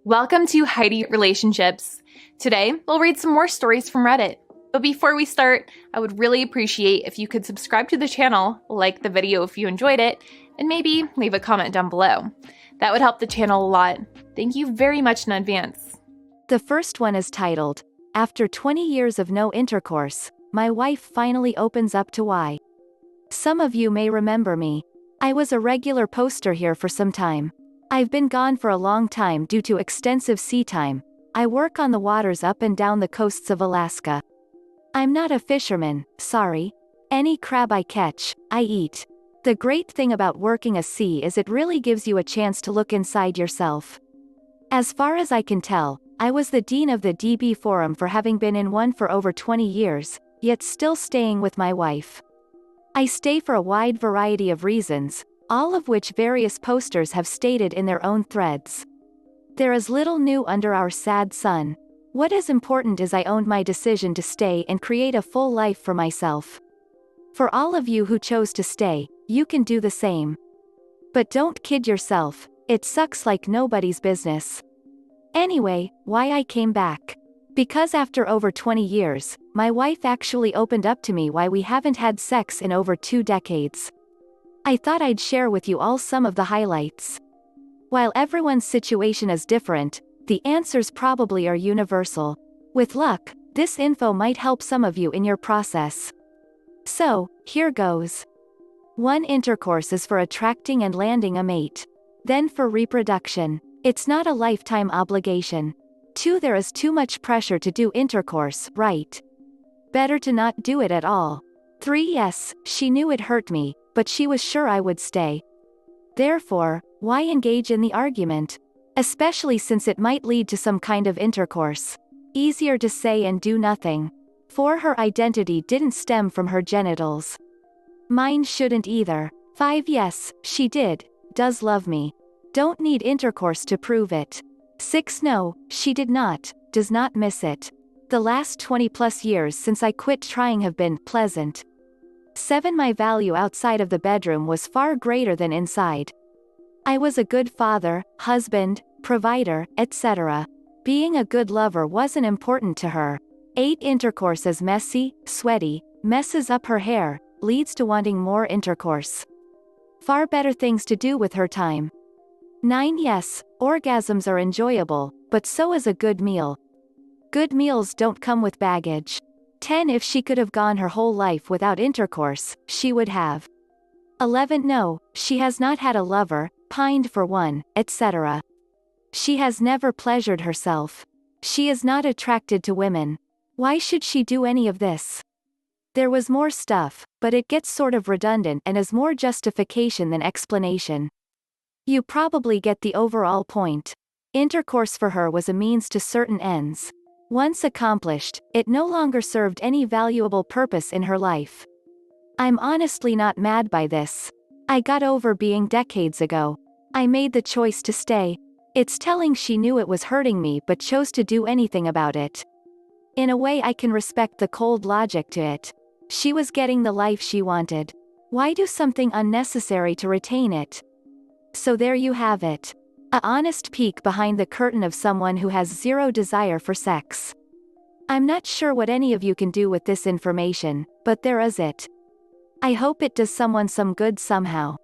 Welcome to Heidi Relationships. Today, we'll read some more stories from Reddit. But before we start, I would really appreciate if you could subscribe to the channel, like the video if you enjoyed it, and maybe leave a comment down below. That would help the channel a lot. Thank you very much in advance. The first one is titled, After 20 Years of No Intercourse, My Wife Finally Opens Up to Why. Some of you may remember me. I was a regular poster here for some time. I've been gone for a long time due to extensive sea time. I work on the waters up and down the coasts of Alaska. I'm not a fisherman, sorry. Any crab I catch, I eat. The great thing about working a sea is it really gives you a chance to look inside yourself. As far as I can tell, I was the dean of the DB forum for having been in one for over 20 years, yet still staying with my wife. I stay for a wide variety of reasons, all of which various posters have stated in their own threads. There is little new under our sad sun. What is important is I owned my decision to stay and create a full life for myself. For all of you who chose to stay, you can do the same. But don't kid yourself, it sucks like nobody's business. Anyway, why I came back. Because after over 20 years, my wife actually opened up to me why we haven't had sex in over 2 decades. I thought I'd share with you all some of the highlights. While everyone's situation is different, the answers probably are universal. With luck, this info might help some of you in your process. So, here goes. 1. Intercourse is for attracting and landing a mate. Then for reproduction. It's not a lifetime obligation. 2. There is too much pressure to do intercourse, right? Better to not do it at all. 3. Yes, she knew it hurt me, but she was sure I would stay. Therefore, why engage in the argument? Especially since it might lead to some kind of intercourse. Easier to say and do nothing. 4. Her identity didn't stem from her genitals. Mine shouldn't either. 5. Yes, she does love me. Don't need intercourse to prove it. 6. No, she did not, does not miss it. The last 20+ years since I quit trying have been pleasant. 7. My value outside of the bedroom was far greater than inside. I was a good father, husband, provider, etc. Being a good lover wasn't important to her. 8. Intercourse is messy, sweaty, messes up her hair, leads to wanting more intercourse. Far better things to do with her time. 9. Yes, orgasms are enjoyable, but so is a good meal. Good meals don't come with baggage. 10. If she could have gone her whole life without intercourse, she would have. 11. No, she has not had a lover, pined for one, etc. She has never pleasured herself. She is not attracted to women. Why should she do any of this? There was more stuff, but it gets sort of redundant and is more justification than explanation. You probably get the overall point. Intercourse for her was a means to certain ends. Once accomplished, it no longer served any valuable purpose in her life. I'm honestly not mad by this. I got over being decades ago. I made the choice to stay. It's telling she knew it was hurting me but chose to do anything about it. In a way I can respect the cold logic to it. She was getting the life she wanted. Why do something unnecessary to retain it? So there you have it. A honest peek behind the curtain of someone who has zero desire for sex. I'm not sure what any of you can do with this information, but there is it. I hope it does someone some good somehow.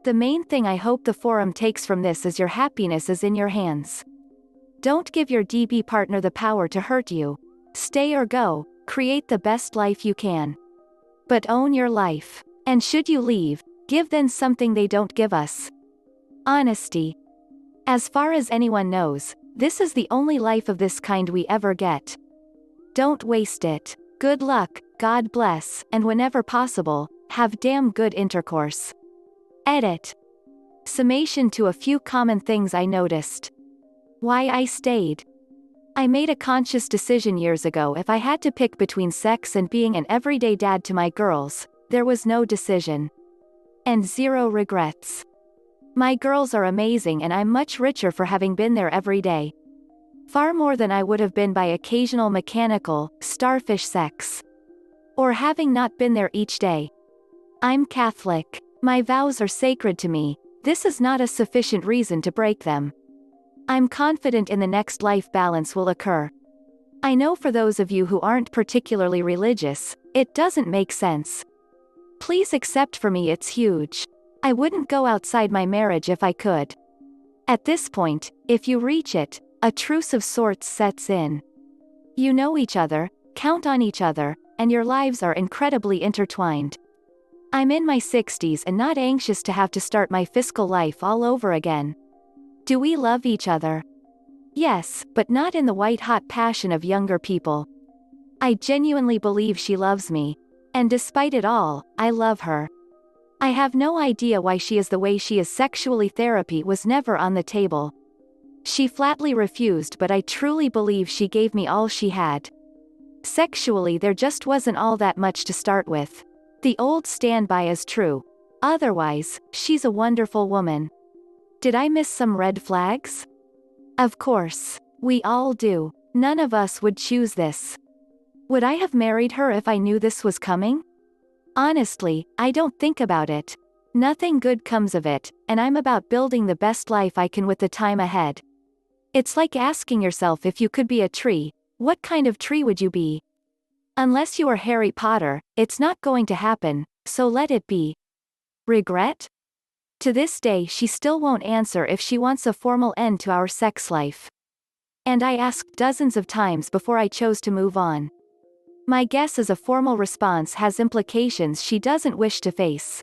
The main thing I hope the forum takes from this is your happiness is in your hands. Don't give your DB partner the power to hurt you. Stay or go, create the best life you can. But own your life. And should you leave, give them something they don't give us. Honesty. As far as anyone knows, this is the only life of this kind we ever get. Don't waste it. Good luck, God bless, and whenever possible, have damn good intercourse. Edit. Summation to a few common things I noticed. Why I stayed. I made a conscious decision years ago if I had to pick between sex and being an everyday dad to my girls, there was no decision. And zero regrets. My girls are amazing and I'm much richer for having been there every day. Far more than I would have been by occasional mechanical, starfish sex. Or having not been there each day. I'm Catholic. My vows are sacred to me. This is not a sufficient reason to break them. I'm confident in the next life balance will occur. I know for those of you who aren't particularly religious, it doesn't make sense. Please accept for me it's huge. I wouldn't go outside my marriage if I could. At this point, if you reach it, a truce of sorts sets in. You know each other, count on each other, and your lives are incredibly intertwined. I'm in my 60s and not anxious to have to start my fiscal life all over again. Do we love each other? Yes, but not in the white-hot passion of younger people. I genuinely believe she loves me. And despite it all, I love her. I have no idea why she is the way she is. Sexually, therapy was never on the table. She flatly refused, but I truly believe she gave me all she had. Sexually, there just wasn't all that much to start with. The old standby is true. Otherwise, she's a wonderful woman. Did I miss some red flags? Of course. We all do. None of us would choose this. Would I have married her if I knew this was coming? Honestly, I don't think about it. Nothing good comes of it, and I'm about building the best life I can with the time ahead. It's like asking yourself, if you could be a tree, what kind of tree would you be? Unless you are Harry Potter, it's not going to happen, so let it be. Regret? To this day she still won't answer if she wants a formal end to our sex life. And I asked dozens of times before I chose to move on. My guess is a formal response has implications she doesn't wish to face.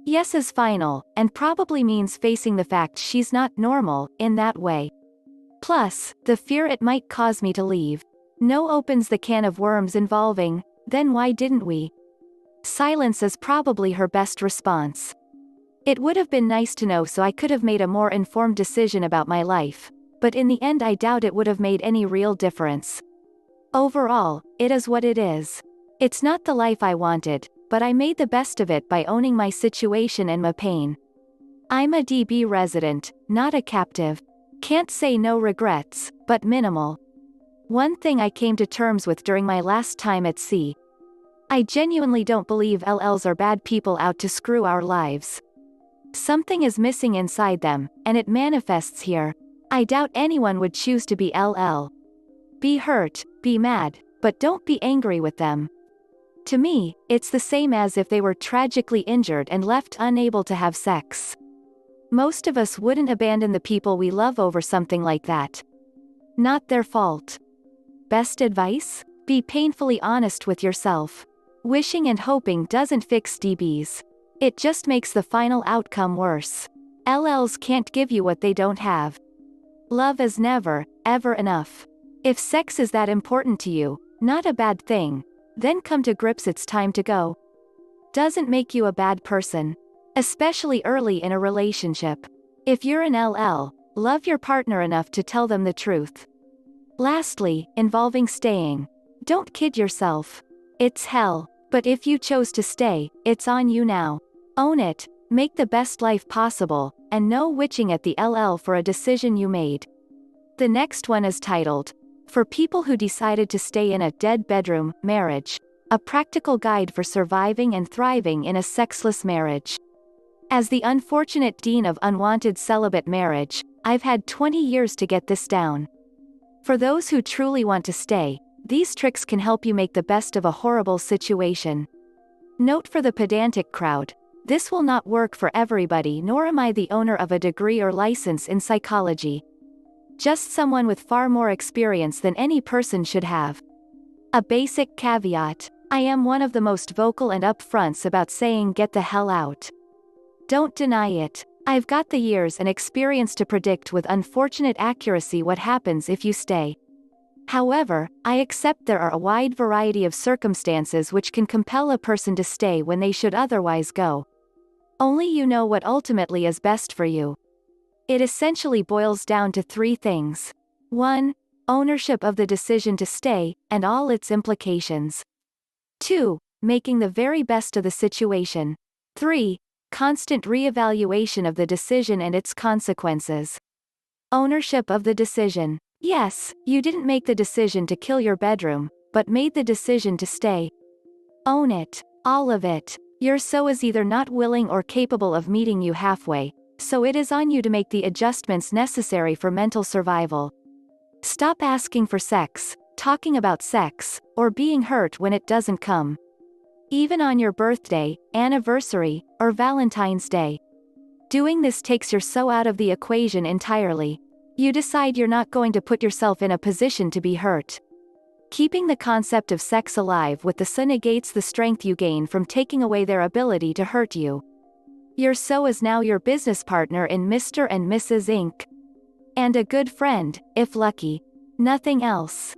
Yes is final, and probably means facing the fact she's not normal in that way. Plus, the fear it might cause me to leave. No opens the can of worms involving, then why didn't we? Silence is probably her best response. It would have been nice to know so I could have made a more informed decision about my life, but in the end I doubt it would have made any real difference. Overall, it is what it is. It's not the life I wanted, but I made the best of it by owning my situation and my pain. I'm a DB resident, not a captive. Can't say no regrets, but minimal. One thing I came to terms with during my last time at sea. I genuinely don't believe LLs are bad people out to screw our lives. Something is missing inside them, and it manifests here. I doubt anyone would choose to be LL. Be hurt, be mad, but don't be angry with them. To me, it's the same as if they were tragically injured and left unable to have sex. Most of us wouldn't abandon the people we love over something like that. Not their fault. Best advice? Be painfully honest with yourself. Wishing and hoping doesn't fix DBs. It just makes the final outcome worse. LLs can't give you what they don't have. Love is never, ever enough. If sex is that important to you, not a bad thing, then come to grips it's time to go. Doesn't make you a bad person. Especially early in a relationship. If you're an LL, love your partner enough to tell them the truth. Lastly, involving staying. Don't kid yourself. It's hell, but if you chose to stay, it's on you now. Own it, make the best life possible, and no witching at the LL for a decision you made. The next one is titled, For People Who Decided to Stay in a Dead Bedroom Marriage, a Practical Guide for Surviving and Thriving in a Sexless Marriage. As the unfortunate dean of unwanted celibate marriage, I've had 20 years to get this down. For those who truly want to stay, these tricks can help you make the best of a horrible situation. Note for the pedantic crowd, this will not work for everybody, nor am I the owner of a degree or license in psychology. Just someone with far more experience than any person should have. A basic caveat, I am one of the most vocal and upfronts about saying get the hell out. Don't deny it. I've got the years and experience to predict with unfortunate accuracy what happens if you stay. However, I accept there are a wide variety of circumstances which can compel a person to stay when they should otherwise go. Only you know what ultimately is best for you. It essentially boils down to 3 things. 1. Ownership of the decision to stay, and all its implications. 2. Making the very best of the situation. 3. Constant re-evaluation of the decision and its consequences. Ownership of the decision. Yes, you didn't make the decision to kill your bedroom, but made the decision to stay. Own it. All of it. Your so is either not willing or capable of meeting you halfway. so it is on you to make the adjustments necessary for mental survival. Stop asking for sex, talking about sex, or being hurt when it doesn't come. Even on your birthday, anniversary, or Valentine's Day. Doing this takes your so out of the equation entirely. You decide you're not going to put yourself in a position to be hurt. Keeping the concept of sex alive with the so negates the strength you gain from taking away their ability to hurt you. Your so is now your business partner in Mr. and Mrs. Inc. And a good friend, if lucky. Nothing else.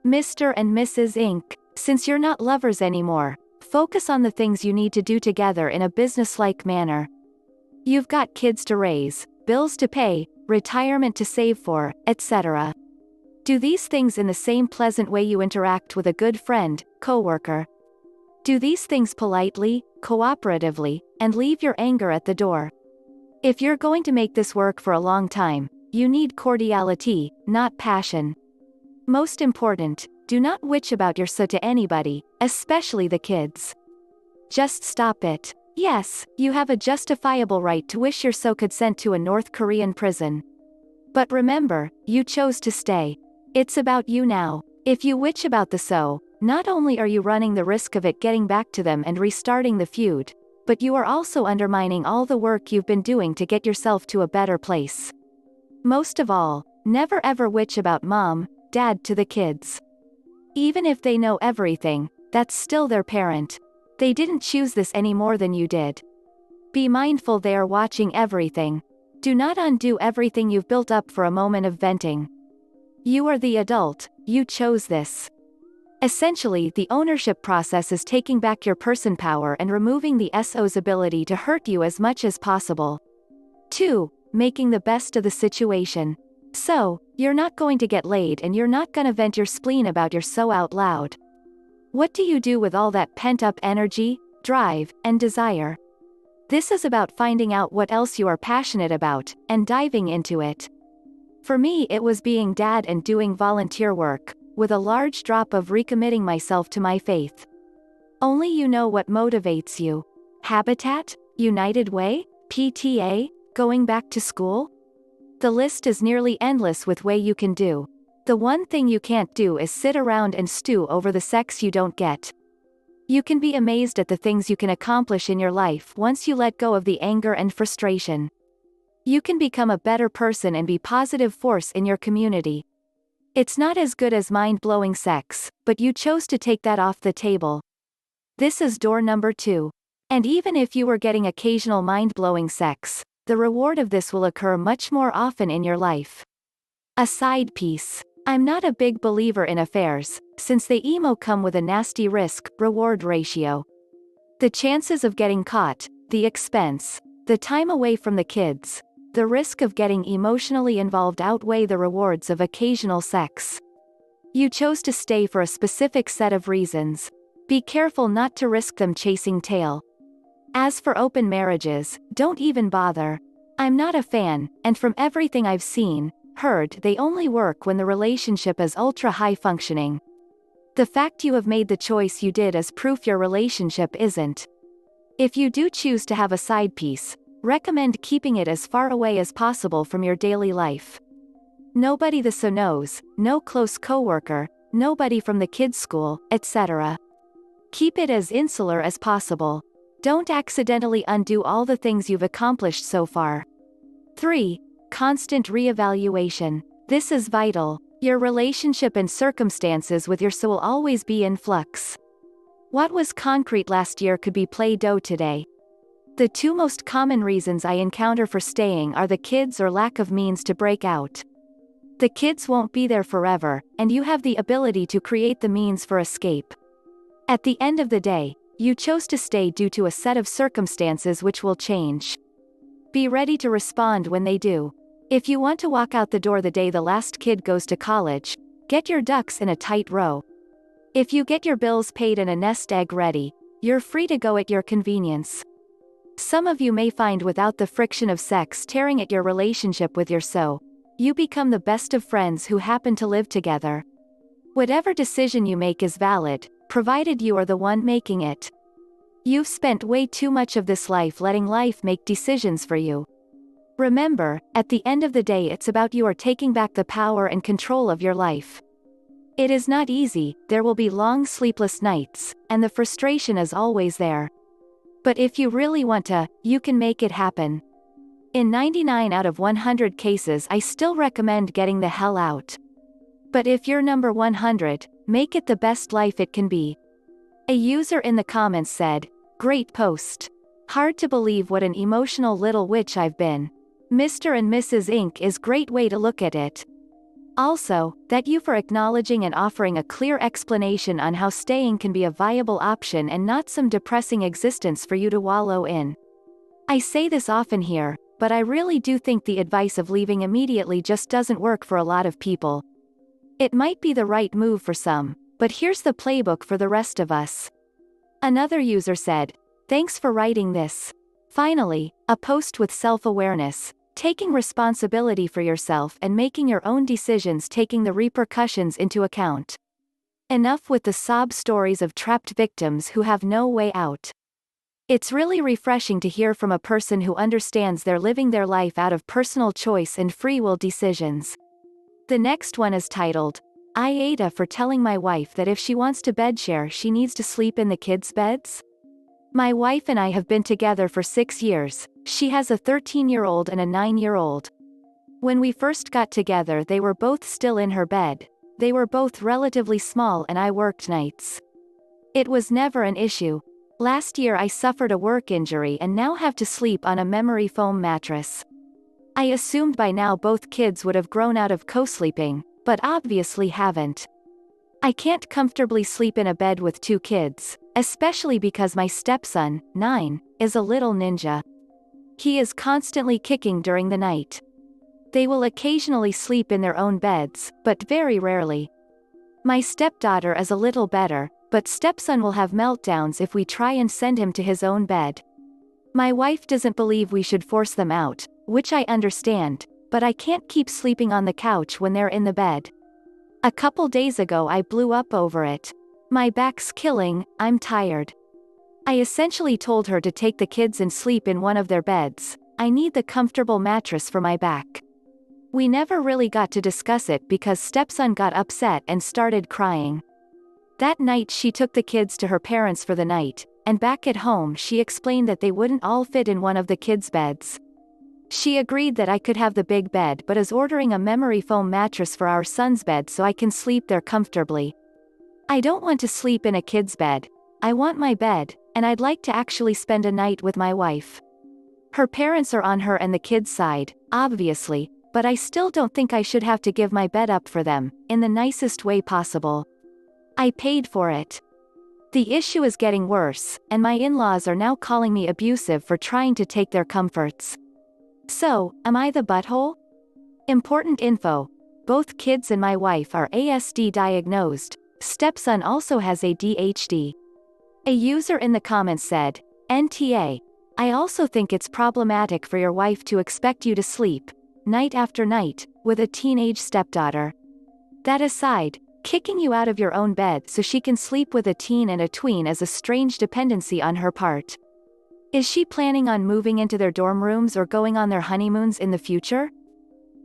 Mr. and Mrs. Inc. Since you're not lovers anymore, focus on the things you need to do together in a business-like manner. You've got kids to raise, bills to pay, retirement to save for, etc. Do these things in the same pleasant way you interact with a good friend, coworker. Do these things politely, cooperatively, and leave your anger at the door. If you're going to make this work for a long time, you need cordiality, not passion. Most important, do not witch about your so to anybody, especially the kids. Just stop it. Yes, you have a justifiable right to wish your so could sent to a North Korean prison. But remember, you chose to stay. It's about you now. If you witch about the so, not only are you running the risk of it getting back to them and restarting the feud, but you are also undermining all the work you've been doing to get yourself to a better place. Most of all, never ever witch about mom, dad to the kids. Even if they know everything, that's still their parent. They didn't choose this any more than you did. Be mindful they are watching everything. Do not undo everything you've built up for a moment of venting. You are the adult, you chose this. Essentially, the ownership process is taking back your person power and removing the SO's ability to hurt you as much as possible. 2. Making the best of the situation. So, you're not going to get laid and you're not gonna vent your spleen about your so out loud. What do you do with all that pent-up energy, drive, and desire? This is about finding out what else you are passionate about, and diving into it. For me it was being dad and doing volunteer work, with a large drop of recommitting myself to my faith. Only you know what motivates you. Habitat? United Way? PTA? Going back to school? The list is nearly endless with way you can do. The one thing you can't do is sit around and stew over the sex you don't get. You can be amazed at the things you can accomplish in your life once you let go of the anger and frustration. You can become a better person and be a positive force in your community. It's not as good as mind-blowing sex, but you chose to take that off the table. This is door number 2. And even if you were getting occasional mind-blowing sex, the reward of this will occur much more often in your life. A side piece. I'm not a big believer in affairs, since they come with a nasty risk-reward ratio. The chances of getting caught, the expense, the time away from the kids, the risk of getting emotionally involved outweigh the rewards of occasional sex. You chose to stay for a specific set of reasons. Be careful not to risk them chasing tail. As for open marriages, don't even bother. I'm not a fan, and from everything I've seen, heard, they only work when the relationship is ultra-high functioning. The fact you have made the choice you did is proof your relationship isn't. If you do choose to have a side piece, recommend keeping it as far away as possible from your daily life. Nobody the so knows, no close coworker, nobody from the kids' school, etc. Keep it as insular as possible. Don't accidentally undo all the things you've accomplished so far. 3. Constant reevaluation. This is vital. Your relationship and circumstances with your so will always be in flux. What was concrete last year could be Play-Doh today. The 2 most common reasons I encounter for staying are the kids or lack of means to break out. The kids won't be there forever, and you have the ability to create the means for escape. At the end of the day, you chose to stay due to a set of circumstances which will change. Be ready to respond when they do. If you want to walk out the door the day the last kid goes to college, get your ducks in a tight row. If you get your bills paid and a nest egg ready, you're free to go at your convenience. Some of you may find without the friction of sex tearing at your relationship with your so, you become the best of friends who happen to live together. Whatever decision you make is valid, provided you are the one making it. You've spent way too much of this life letting life make decisions for you. Remember, at the end of the day it's about you are taking back the power and control of your life. It is not easy, there will be long sleepless nights, and the frustration is always there. But if you really want to, you can make it happen. In 99 out of 100 cases I still recommend getting the hell out. But if you're number 100, make it the best life it can be. A user in the comments said, "Great post. Hard to believe what an emotional little witch I've been. Mr. and Mrs. Inc. is great way to look at it. Also, that you for acknowledging and offering a clear explanation on how staying can be a viable option and not some depressing existence for you to wallow in. I say this often here, but I really do think the advice of leaving immediately just doesn't work for a lot of people. It might be the right move for some, but here's the playbook for the rest of us." Another user said, "Thanks for writing this. Finally, a post with self-awareness. Taking responsibility for yourself and making your own decisions, taking the repercussions into account. Enough with the sob stories of trapped victims who have no way out. It's really refreshing to hear from a person who understands they're living their life out of personal choice and free will decisions." The next one is titled, "I Ada for telling my wife that if she wants to bed share she needs to sleep in the kids' beds. My wife and I have been together for 6 years. She has a 13-year-old and a 9-year-old. When we first got together they were both still in her bed. They were both relatively small and I worked nights. It was never an issue. Last year I suffered a work injury and now have to sleep on a memory foam mattress. I assumed by now both kids would have grown out of co-sleeping, but obviously haven't. I can't comfortably sleep in a bed with 2 kids, especially because my stepson, 9, is a little ninja. He is constantly kicking during the night. They will occasionally sleep in their own beds, but very rarely. My stepdaughter is a little better, but stepson will have meltdowns if we try and send him to his own bed. My wife doesn't believe we should force them out, which I understand, but I can't keep sleeping on the couch when they're in the bed. A couple days ago I blew up over it. My back's killing, I'm tired. I essentially told her to take the kids and sleep in one of their beds. I need the comfortable mattress for my back. We never really got to discuss it because stepson got upset and started crying. That night she took the kids to her parents for the night, and back at home she explained that they wouldn't all fit in one of the kids' beds. She agreed that I could have the big bed but is ordering a memory foam mattress for our son's bed so I can sleep there comfortably. I don't want to sleep in a kid's bed. I want my bed, and I'd like to actually spend a night with my wife. Her parents are on her and the kids' side, obviously, but I still don't think I should have to give my bed up for them, in the nicest way possible. I paid for it. The issue is getting worse, and my in-laws are now calling me abusive for trying to take their comforts. So, am I the butthole? Important info. Both kids and my wife are ASD diagnosed. Stepson also has ADHD. A user in the comments said, "NTA. I also think it's problematic for your wife to expect you to sleep, night after night, with a teenage stepdaughter. That aside, kicking you out of your own bed so she can sleep with a teen and a tween is a strange dependency on her part. Is she planning on moving into their dorm rooms or going on their honeymoons in the future?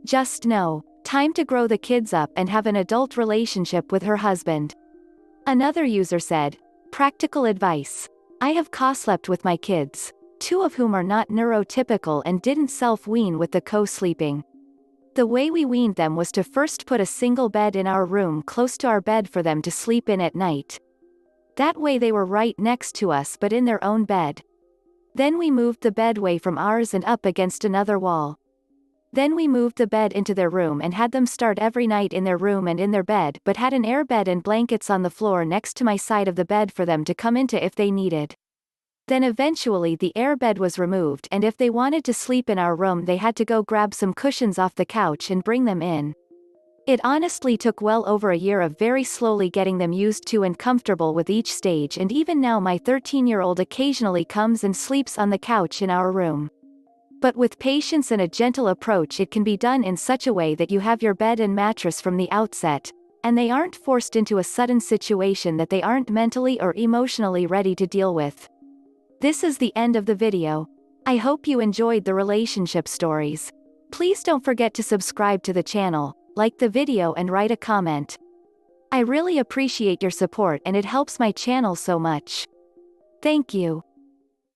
Just know, time to grow the kids up and have an adult relationship with her husband." Another user said, "Practical advice. I have co-slept with my kids, 2 of whom are not neurotypical and didn't self-wean with the co-sleeping. The way we weaned them was to first put a single bed in our room close to our bed for them to sleep in at night. That way they were right next to us but in their own bed. Then we moved the bed away from ours and up against another wall. Then we moved the bed into their room and had them start every night in their room and in their bed but had an air bed and blankets on the floor next to my side of the bed for them to come into if they needed. Then eventually the air bed was removed and if they wanted to sleep in our room they had to go grab some cushions off the couch and bring them in. It honestly took well over a year of very slowly getting them used to and comfortable with each stage, and even now my 13-year-old occasionally comes and sleeps on the couch in our room. But with patience and a gentle approach it can be done in such a way that you have your bed and mattress from the outset, and they aren't forced into a sudden situation that they aren't mentally or emotionally ready to deal with. This is the end of the video. I hope you enjoyed the relationship stories. Please don't forget to subscribe to the channel, like the video and write a comment. I really appreciate your support and it helps my channel so much. Thank you.